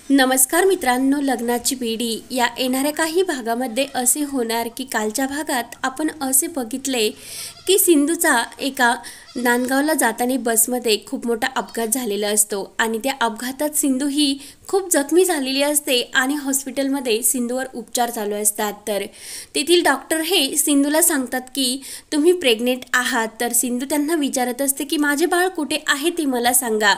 नमस्कार मित्रांनो, लग्नाची पिढी या येणाऱ्या काही भागामध्ये असे होणार की कालच्या भागात आपण असे बघितले की सिंधूचा एका नांदगावला जाताना बसमध्ये खूप मोठा अपघात झालेला असतो आणि त्या अपघातात सिंधू ही खूप जखमी झालेली असते आणि हॉस्पिटलमध्ये सिंधूवर उपचार चालू असतात। तर तेथील डॉक्टर हे सिंधूला सांगतात की तुम्ही प्रेग्नेंट आहात। तर सिंधू त्यांना विचारत असते की माझे बाळ कुठे आहे ते मला सांगा।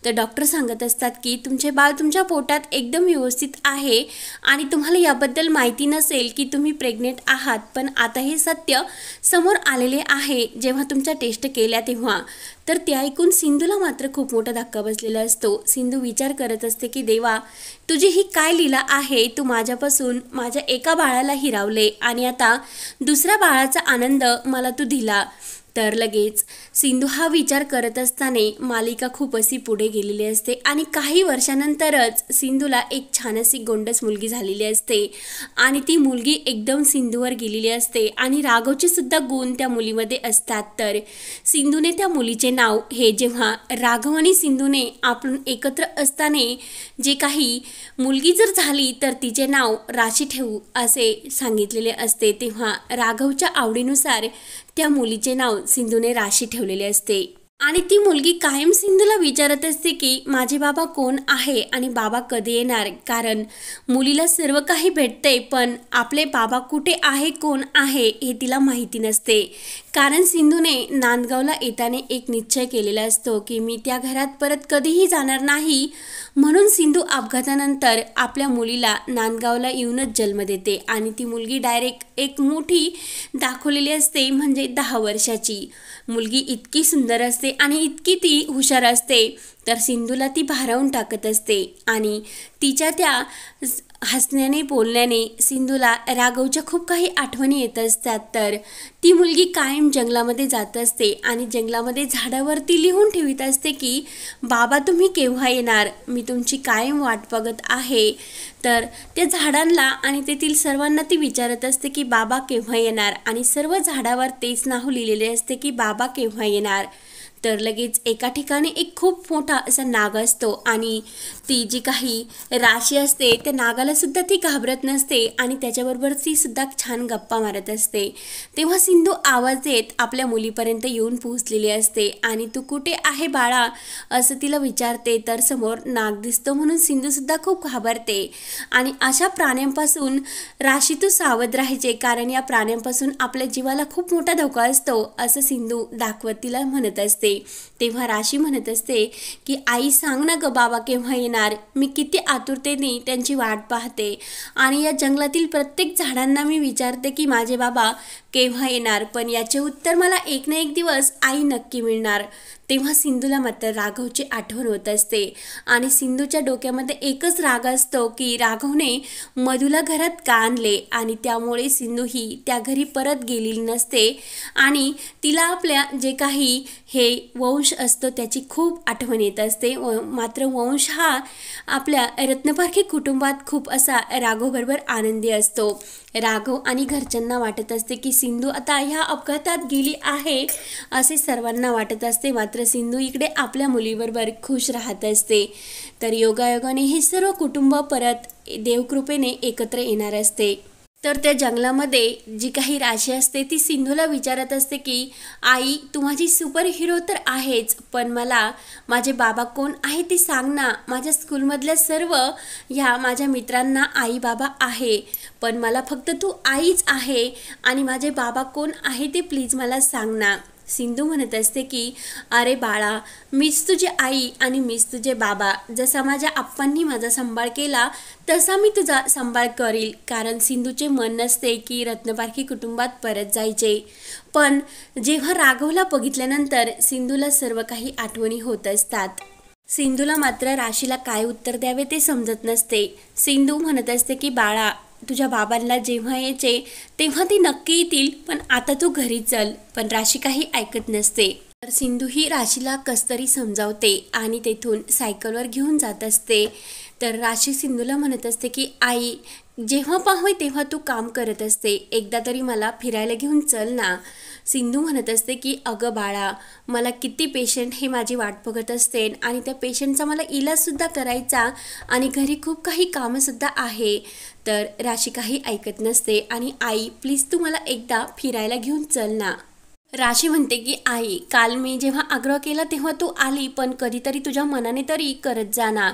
तर डॉक्टर सांगत असतात की तुमचे बाळ तुमच्या पोटात एकदम व्यवस्थित आहे आणि तुम्हाला याबद्दल माहिती नसेल की तुम्ही प्रेग्नेंट आहात, पण आता हे सत्य समोर आलेले आहे जेव्हा तुमच्या टेस्ट केल्या तेव्हा। तर ते ऐकून सिंधूला मात्र खूप मोठा धक्का बसलेला असतो। सिंधू विचार करत असते की देवा, तुझी ही काय लीला आहे, तू माझ्यापासून माझ्या एका बाळाला हिरावले आणि आता दुसऱ्या बाळाचा आनंद मला तू दिला। तर लगेच सिंधू हा विचार करत असताना मालिका खूप अशी पुढे गेलेली असते आणि काही वर्षानंतरच सिंधूला एक छान अशी गोंडस मुलगी झालेली असते आणि ती मुलगी एकदम सिंधूवर गेलेली असते आणि राघवचे सुद्धा गुण त्या मुलीमध्ये असतात। तर सिंधूने त्या मुलीचे नाव हे जेव्हा राघव आणि सिंधूने आपण एकत्र असताना जे काही मुलगी जर झाली तर तिचे नाव राशी ठेवू असे सांगितलेले असते, तेव्हा राघवच्या आवडीनुसार त्या मुलीचे नाव सिंधूने राशी ठेवलेले असते। आणि ती मुलगी कायम सिंधूला विचारत असते की माझे बाबा कोण आहे आणि बाबा कधी येणार, कारण मुलीला सर्व काही भेटते पण आपले बाबा कुठे आहे, कोण आहे हे तिला माहिती नसते। कारण सिंधूने नांदगावला येताना एक निश्चय केलेला असतो की मी त्या घरात परत कधीही जाणार नाही, म्हणून सिंधू अपघातानंतर आपल्या मुलीला नांदगावला येऊनच जन्म देते आणि ती मुलगी डायरेक्ट एक मोठी दाखवलेली असते, म्हणजे 10 वर्षाची मुलगी इतकी सुंदर असते आणि इतकी ती हुशार असते। तर सिंधूला ती भारावून टाकत असते आणि तिच्या त्या हसण्याने बोलण्याने सिंधूला राघवच्या खूप काही आठवणी येत असतात। तर ती मुलगी कायम जंगलामध्ये जात असते आणि जंगलामध्ये झाडावरती लिहून ठेवत असते की बाबा तुम्ही केव्हा येणार, मी तुमची कायम वाट बघत आहे। तर त्या झाडांना आणि तेथील सर्वांना ती विचारत असते की बाबा केव्हा येणार आणि सर्व झाडावर तेच नाव लिहिलेले असते की बाबा केव्हा येणार। तर लगेच एका ठिकाणी एक खूप मोठा असा नाग असतो आणि ती जी काही राशी असते त्या नागाला सुद्धा ती घाबरत नसते आणि त्याच्याबरोबर ती सुद्धा छान गप्पा मारत असते। तेव्हा सिंधू आवाज देत आपल्या मुलीपर्यंत येऊन पोहोचलेली असते आणि तू कुठे आहे बाळा असं तिला विचारते। तर समोर नाग दिसतो म्हणून सिंधू सुद्धा खूप घाबरते आणि अशा प्राण्यांपासून राशी तू सावध राहायचे, कारण या प्राण्यांपासून आपल्या जीवाला खूप मोठा धोका असतो असं सिंधू दाखवत तिला म्हणत असते। तेव्हा राशी म्हणत असते की आई सांग ना ग बाबा केव्हा येणार, मी किती आतुरतेने त्यांची वाट पाहते आणि या जंगलातील प्रत्येक झाडांना मी विचारते की माझे बाबा केव्हा येणार, पण याचे उत्तर मला एक ना एक दिवस आई नक्की मिळणार। तेव्हा सिंधूला मात्र राघवची आठवण होत असते आणि सिंधूच्या डोक्यामध्ये एकच राग असतो की राघवने मधूला घरात का आणले आणि त्यामुळे सिंधू ही त्या घरी परत गेलेली नसते आणि तिला आपल्या जे काही हे वंश असतो त्याची खूप आठवण येत असते। मात्र वंश हा आपल्या रत्नपारखी कुटुंबात खूप असा राघवबरोबर आनंदी असतो। राघव आणि घरच्यांना वाटत असते की सिंधू आता ह्या अपघातात गेली आहे असे सर्वांना वाटत असते, मात्र सिंधू इकडे आपल्या मुलीबरोबर खुश राहत असते। तर योगायोगाने हे सर्व कुटुंब परत देवकृपेने एकत्र येणार असते। तर त्या जंगलामध्ये जी काही राशी असते ती सिंधूला विचारत असते की आई तू माझी सुपर हिरो तर आहेच, पण मला माझे बाबा कोण आहे ते सांग ना। माझ्या स्कूलमधल्या सर्व ह्या माझ्या मित्रांना आई बाबा आहे, पण मला फक्त तू आईच आहे आणि माझे बाबा कोण आहे ते प्लीज मला सांग ना। सिंधू म्हणत असते की अरे बाळा, मीच तुझी आई आणि मीच तुझे बाबा, जसा माझ्या आप्पांनी माझा सांभाळ केला तसा मी तुझा सांभाळ करील। कारण सिंधूचे मन नसते की रत्नपारखी कुटुंबात परत जायचे, पण जेव्हा राघवला बघितल्यानंतर सिंधूला सर्व काही आठवणी होत असतात। सिंधूला मात्र राशीला काय उत्तर द्यावे ते समजत नसते। सिंधू म्हणत असते की बाळा, तुझ्या बाबांना जेव्हा यायचे तेव्हा ते नक्की येतील, पण आता तू घरी चल। पण राशी काही ऐकत नसते। तर सिंधू ही राशीला कसतरी समजावते आणि तेथून सायकलवर घेऊन जात असते। तर राशी सिंधूला म्हणत असते की आई, जेव्हा पाहावे तेव्हा तू काम करत असते, एकदा तरी मला फिरायला घेऊन चल ना. सिंधू म्हणत असते की अगं बाळा, मला किती पेशंट हे माझी वाट बघत असते आणि त्या पेशंटचा मला इलाजसुद्धा करायचा आणि घरी खूप काही कामंसुद्धा आहे. तर राशी काही ऐकत नसते आणि आई प्लीज तू मला एकदा फिरायला घेऊन चल ना. राशी म्हणते की आई, काल मी जेव्हा आग्रह केला तेव्हा तू आली, पण कधीतरी तुझ्या मनाने तरी करत जा ना.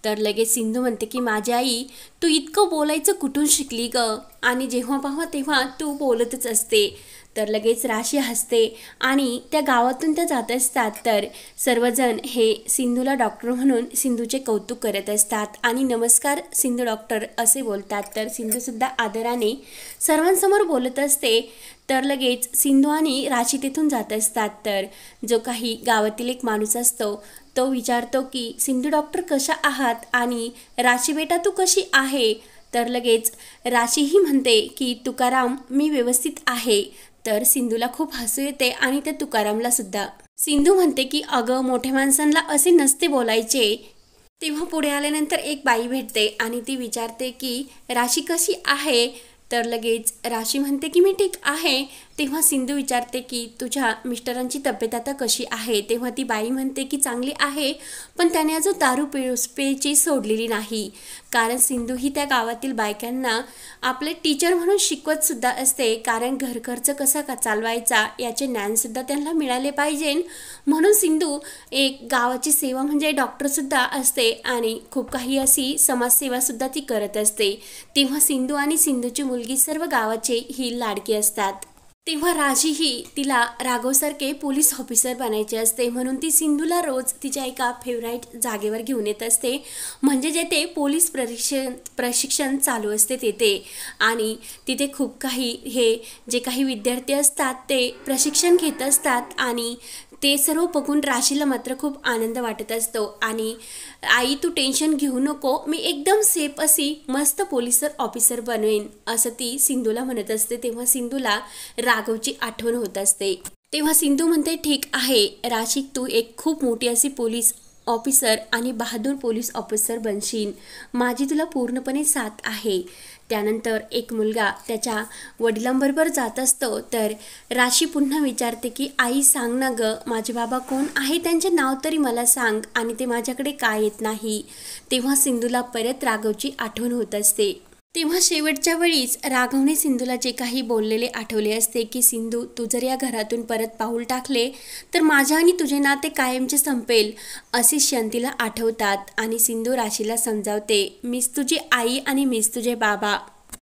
तर लगेच सिंधू म्हणते की माझी आई, तू इतकं बोलायचं कुठून शिकली ग, आणि जेव्हा पाहावा तेव्हा तू बोलतच असते. तर लगेच राशी हसते आणि त्या गावातून त्या जात असतात. तर सर्वजण हे सिंधूला डॉक्टर म्हणून सिंधूचे कौतुक करत असतात आणि नमस्कार सिंधू डॉक्टर असे बोलतात. तर सिंधूसुद्धा आदराने सर्वांसमोर बोलत असते. तर लगेच सिंधू आणि राशी तिथून जात असतात. तर जो काही गावातील एक माणूस असतो तो विचारतो की सिंधू डॉक्टर कशा आहात आणि राशी बेटा तू कशी आहे. तर लगेच राशीही म्हणते की तुकाराम मी व्यवस्थित आहे. तर सिंधूला खूप हसू येते आणि त्या तुकारामला सुद्धा. सिंधू म्हणते की अगं मोठ्या माणसांना असे नसते बोलायचे. तेव्हा पुढे आल्यानंतर एक बाई भेटते आणि ती विचारते की राशी कशी आहे. तर लगेच राशी म्हणते की मी ठीक आहे. तेव्हा सिंधू विचारते की तुझ्या मिस्टरांची तब्येत आता कशी आहे. तेव्हा ती बाई म्हणते की चांगली आहे, पण त्याने अजून दारू प्यायची सोडलेली नाही. कारण सिंधू ही त्या गावातील बायकांना आपले टीचर म्हणून शिकवत सुद्धा असते, कारण घर खर्च कसा चालवायचा याचे ज्ञानसुद्धा त्यांना मिळाले पाहिजे. म्हणून सिंधू एक गावाची सेवा म्हणजे डॉक्टरसुद्धा असते आणि खूप काही अशी समाजसेवासुद्धा ती करत असते. तेव्हा सिंधू आणि सिंधूची मुलगी सर्व गावाचे ही लाडकी असतात. तेव्हा राशीही तिला राघवसारखे पोलीस ऑफिसर बनायचे असते, म्हणून ती सिंधूला रोज तिच्या एका फेवराईट जागेवर घेऊन येत असते, म्हणजे जेथे पोलीस प्रशिक्षण चालू असते तेथे. आणि तिथे खूप काही हे जे काही विद्यार्थी असतात ते प्रशिक्षण घेत असतात आणि ते सर्व बघून राशीला मात्र खूप आनंद वाटत असतो. आणि आई तू टेन्शन घेऊ नको, मी एकदम सेफ अशी मस्त पोलीस ऑफिसर बनवेन असं ती सिंधूला म्हणत असते. तेव्हा सिंधूला राघवची आठवण होत असते. तेव्हा सिंधू म्हणते ठीक आहे राशी, तू एक खूप मोठी अशी पोलीस ऑफिसर आणि बहादूर पोलीस ऑफिसर बनशील, माझी तुला पूर्णपणे साथ आहे. त्यानंतर एक मुलगा त्याच्या वडिलांबरोबर जात असतो. तर राशी पुन्हा विचारते की आई सांग ना ग, माझे बाबा कोण आहे, त्यांचे नाव तरी मला सांग आणि ते माझ्याकडे का येत नाही. तेव्हा सिंधूला परत राघवची आठवण होत असते. तेव्हा शेवटच्या वेळीच राघवने सिंधूला जे काही बोललेले आठवले असते की सिंधू तू जर या घरातून परत पाऊल टाकले तर माझ्या आणि तुझे नाते कायमचे संपेल, असे क्षण तिला आठवतात. आणि सिंधू राशीला समजावते मीच तुझी आई आणि मीच तुझे बाबा.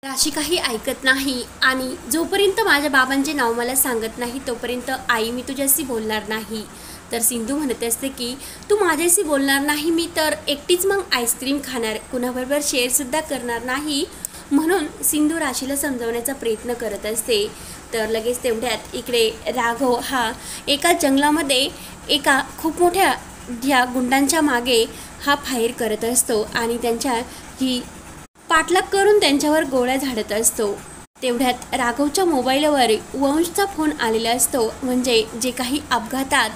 राशी काही ऐकत नाही आणि जोपर्यंत माझ्या बाबांचे नाव मला सांगत नाही तोपर्यंत आई मी तुझ्याशी बोलणार नाही. तर सिंधू म्हणत असते की तू माझ्याशी बोलणार नाही, मी तर एकटीच मग आईस्क्रीम खाणार, कुणाबरोबर शेअरसुद्धा करणार नाही. म्हणून सिंधू राशीला समजावण्याचा प्रयत्न करत असते. तर लगेच तेवढ्यात इकडे राघव हा एका जंगलामध्ये एका खूप मोठ्या ह्या गुंडांच्या मागे हा फायर करत असतो आणि त्यांच्या ही पाठलाग करून त्यांच्यावर गोळ्या झाडत असतो. तेवढ्यात राघवच्या मोबाईलवर वंशचा फोन आलेला असतो, म्हणजे जे काही अपघातात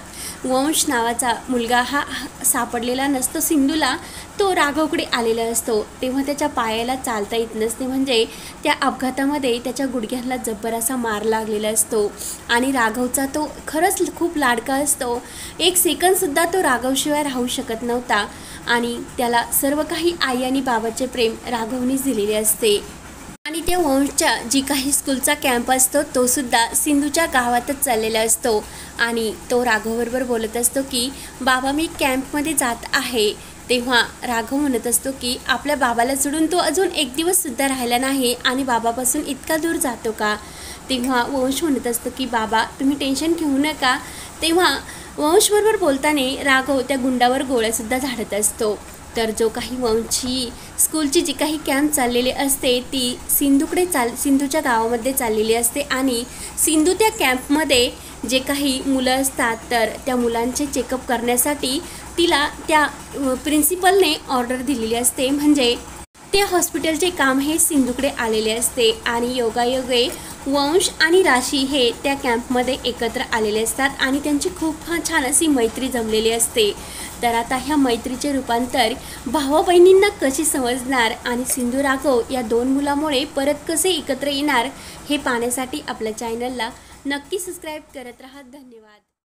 वंश नावाचा मुलगा हा सापडलेला नसतो सिंधूला, तो राघवकडे आलेला असतो. तेव्हा त्याच्या पायाला चालता येत नसते, म्हणजे त्या अपघातामध्ये त्याच्या गुडघ्याला जब्बर असा मार लागलेला असतो आणि राघवचा तो खरंच खूप लाडका असतो. एक सेकंदसुद्धा तो राघवशिवाय राहू शकत नव्हता आणि त्याला सर्व काही आई आणि बाबाचे प्रेम राघवनेच दिलेले असते. आणि त्या वंशच्या जी काही स्कूलचा कॅम्प असतो तो सुद्धा सिंधूच्या गावातच चाललेला असतो आणि तो राघवबरोबर बोलत असतो की बाबा मी कॅम्पमध्ये जात आहे. तेव्हा राघव म्हणत असतो की आपल्या बाबाला सोडून तो अजून एक दिवससुद्धा राहिला नाही आणि बाबापासून इतका दूर जातो का. तेव्हा वंश म्हणत असतो की बाबा तुम्ही टेन्शन घेऊ नका. तेव्हा वंशबरोबर बोलताना राघव त्या गुंडावर गोळ्यासुद्धा झाडत असतो. तर जो काही वंशची स्कूलची जी काही कॅम्प चाललेली असते ती सिंधूच्या गावामध्ये चाललेली असते आणि सिंधू त्या कॅम्पमध्ये जे काही मुलं असतात तर त्या मुलांचे चेकअप करण्यासाठी तिला त्या प्रिन्सिपलने ऑर्डर दिलेली असते, म्हणजे त्या हॉस्पिटलचे काम हे सिंधूकडे आलेले असते. आणि योगायोगे वंश आणि राशी हे त्या कॅम्पमध्ये एकत्र आलेले असतात आणि त्यांची खूप छान अशी मैत्री जमलेली असते. तर आता ह्या मैत्रीचे रूपांतर भावा बहिणींना कशी समजणार आणि सिंधू राघव या 2 मुलामुळे परत कसे एकत्र येणार हे पाहण्यासाठी आपल्या चॅनलला नक्की सबस्क्राईब करत राहा। धन्यवाद।